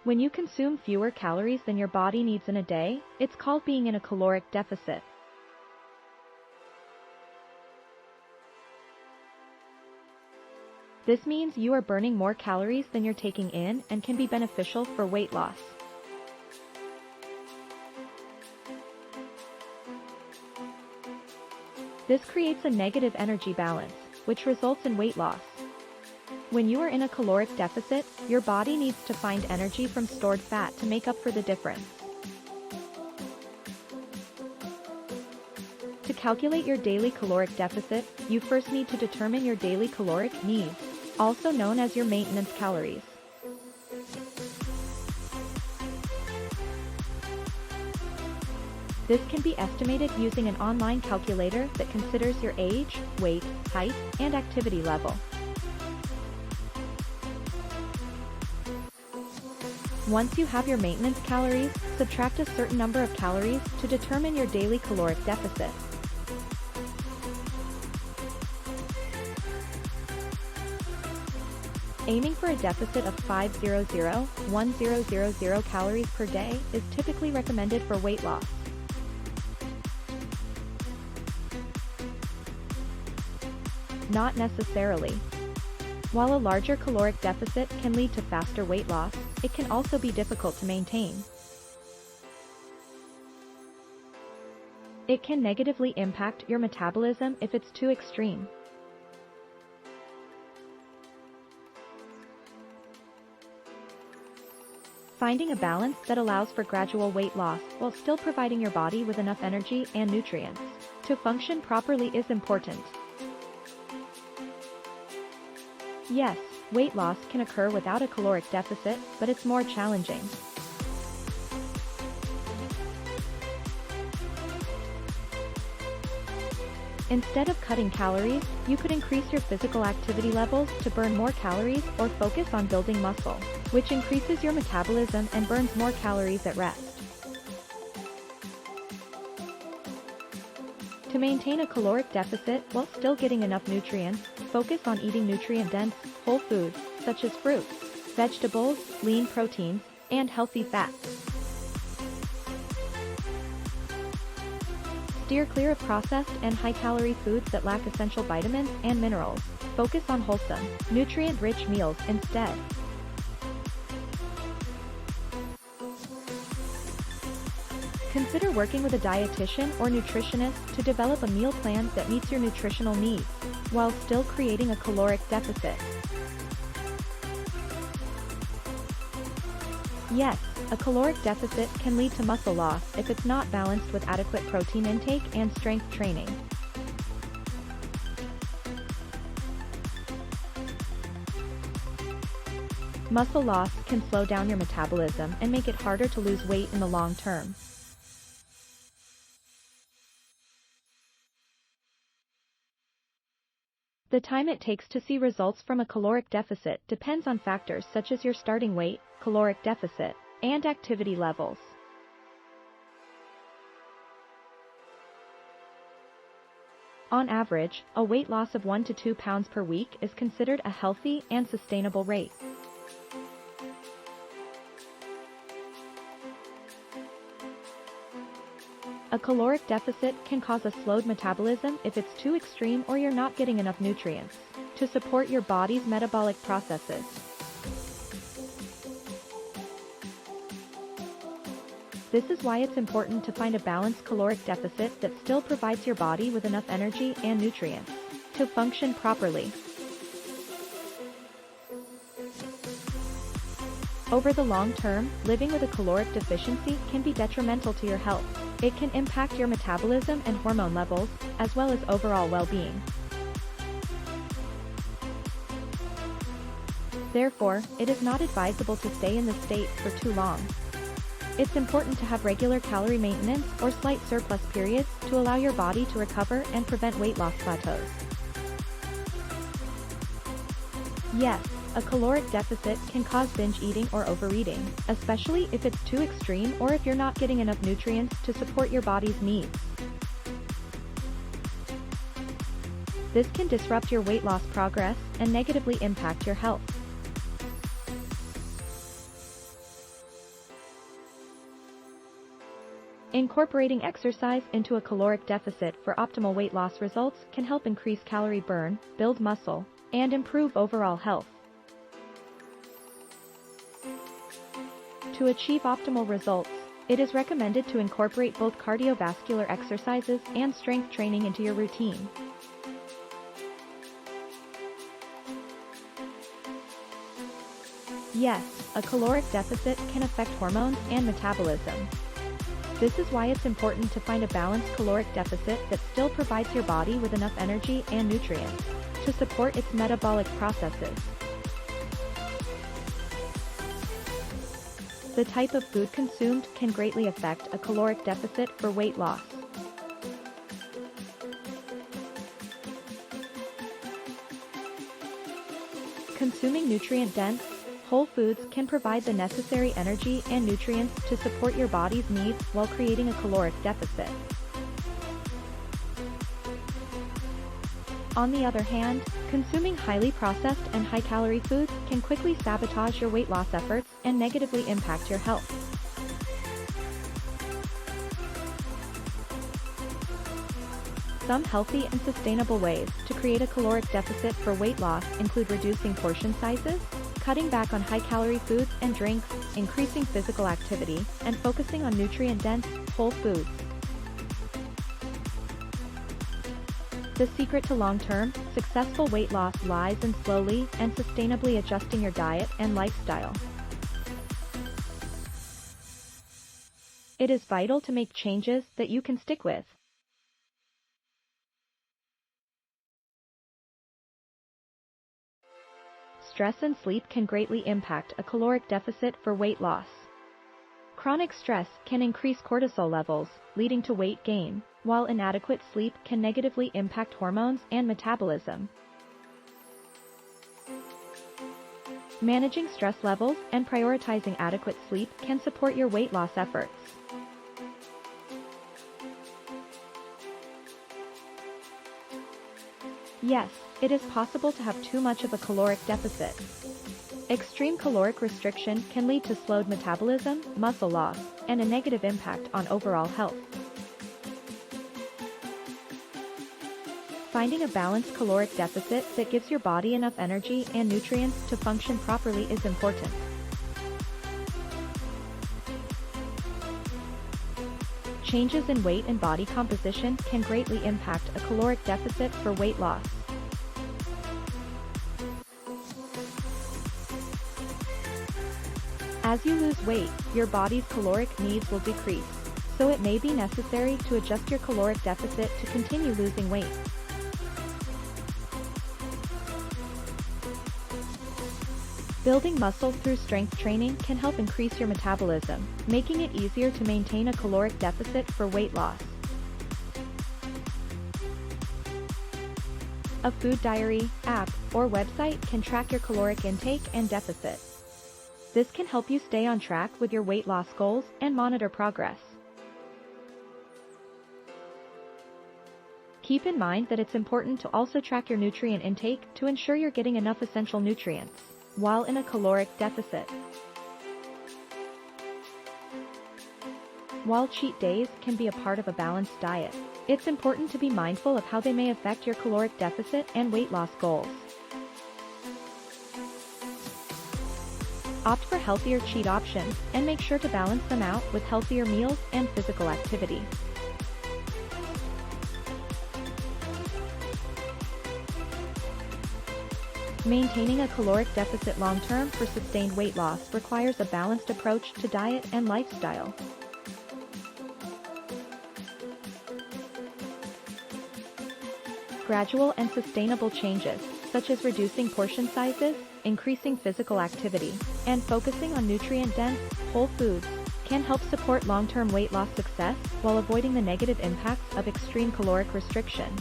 When you consume fewer calories than your body needs in a day, it's called being in a caloric deficit. This means you are burning more calories than you're taking in and can be beneficial for weight loss. This creates a negative energy balance, which results in weight loss. When you are in a caloric deficit, your body needs to find energy from stored fat to make up for the difference. To calculate your daily caloric deficit, you first need to determine your daily caloric needs, also known as your maintenance calories. This can be estimated using an online calculator that considers your age, weight, height, and activity level. Once you have your maintenance calories, subtract a certain number of calories to determine your daily caloric deficit. Aiming for a deficit of 500-1000 calories per day is typically recommended for weight loss. Not necessarily. While a larger caloric deficit can lead to faster weight loss, it can also be difficult to maintain. It can negatively impact your metabolism if it's too extreme. Finding a balance that allows for gradual weight loss while still providing your body with enough energy and nutrients to function properly is important. Yes, weight loss can occur without a caloric deficit, but it's more challenging. Instead of cutting calories, you could increase your physical activity levels to burn more calories or focus on building muscle, which increases your metabolism and burns more calories at rest. To maintain a caloric deficit while still getting enough nutrients, focus on eating nutrient-dense, whole foods, such as fruits, vegetables, lean proteins, and healthy fats. Steer clear of processed and high-calorie foods that lack essential vitamins and minerals. Focus on wholesome, nutrient-rich meals instead. Consider working with a dietitian or nutritionist to develop a meal plan that meets your nutritional needs, while still creating a caloric deficit. Yes, a caloric deficit can lead to muscle loss if it's not balanced with adequate protein intake and strength training. Muscle loss can slow down your metabolism and make it harder to lose weight in the long term. The time it takes to see results from a caloric deficit depends on factors such as your starting weight, caloric deficit, and activity levels. On average, a weight loss of 1 to 2 pounds per week is considered a healthy and sustainable rate. A caloric deficit can cause a slowed metabolism if it's too extreme or you're not getting enough nutrients to support your body's metabolic processes. This is why it's important to find a balanced caloric deficit that still provides your body with enough energy and nutrients to function properly. Over the long term, living with a caloric deficiency can be detrimental to your health. It can impact your metabolism and hormone levels, as well as overall well-being. Therefore, it is not advisable to stay in this state for too long. It's important to have regular calorie maintenance or slight surplus periods to allow your body to recover and prevent weight loss plateaus. Yes, a caloric deficit can cause binge eating or overeating, especially if it's too extreme or if you're not getting enough nutrients to support your body's needs. This can disrupt your weight loss progress and negatively impact your health. Incorporating exercise into a caloric deficit for optimal weight loss results can help increase calorie burn, build muscle, and improve overall health. To achieve optimal results, it is recommended to incorporate both cardiovascular exercises and strength training into your routine. Yes, a caloric deficit can affect hormones and metabolism. This is why it's important to find a balanced caloric deficit that still provides your body with enough energy and nutrients to support its metabolic processes. The type of food consumed can greatly affect a caloric deficit for weight loss. Consuming nutrient-dense, whole foods can provide the necessary energy and nutrients to support your body's needs while creating a caloric deficit. On the other hand, consuming highly processed and high-calorie foods can quickly sabotage your weight loss efforts and negatively impact your health. Some healthy and sustainable ways to create a caloric deficit for weight loss include reducing portion sizes, cutting back on high-calorie foods and drinks, increasing physical activity, and focusing on nutrient-dense, whole foods. The secret to long-term, successful weight loss lies in slowly and sustainably adjusting your diet and lifestyle. It is vital to make changes that you can stick with. Stress and sleep can greatly impact a caloric deficit for weight loss. Chronic stress can increase cortisol levels, leading to weight gain, while inadequate sleep can negatively impact hormones and metabolism. Managing stress levels and prioritizing adequate sleep can support your weight loss efforts. Yes, it is possible to have too much of a caloric deficit. Extreme caloric restriction can lead to slowed metabolism, muscle loss, and a negative impact on overall health. Finding a balanced caloric deficit that gives your body enough energy and nutrients to function properly is important. Changes in weight and body composition can greatly impact a caloric deficit for weight loss. As you lose weight, your body's caloric needs will decrease, so it may be necessary to adjust your caloric deficit to continue losing weight. Building muscle through strength training can help increase your metabolism, making it easier to maintain a caloric deficit for weight loss. A food diary, app, or website can track your caloric intake and deficit. This can help you stay on track with your weight loss goals and monitor progress. Keep in mind that it's important to also track your nutrient intake to ensure you're getting enough essential nutrients while in a caloric deficit. While cheat days can be a part of a balanced diet, it's important to be mindful of how they may affect your caloric deficit and weight loss goals. Opt for healthier cheat options and make sure to balance them out with healthier meals and physical activity. Maintaining a caloric deficit long-term for sustained weight loss requires a balanced approach to diet and lifestyle. Gradual and sustainable changes, such as reducing portion sizes, increasing physical activity, and focusing on nutrient-dense, whole foods, can help support long-term weight loss success while avoiding the negative impacts of extreme caloric restriction.